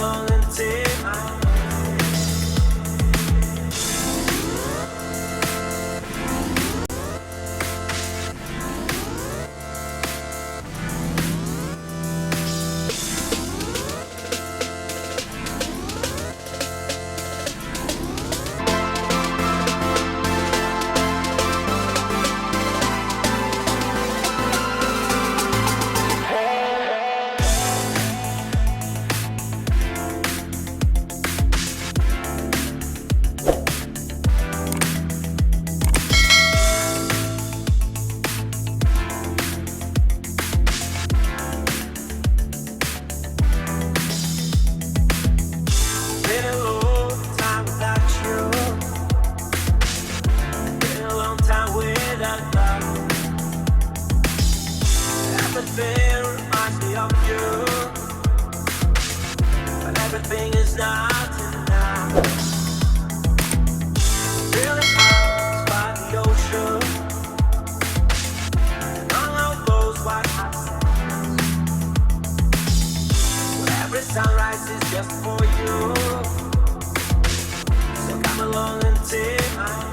along and take my hand. Been a long time without you. Been a long time without love. Everything reminds me of you, but everything is not enough. Feeling out by the ocean, and all of those white hot sands, where every sunrise is just for you. So come along and take my hand.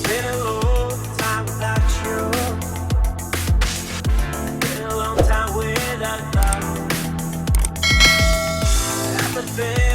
Been a long time without you. Been a long time without love. Everything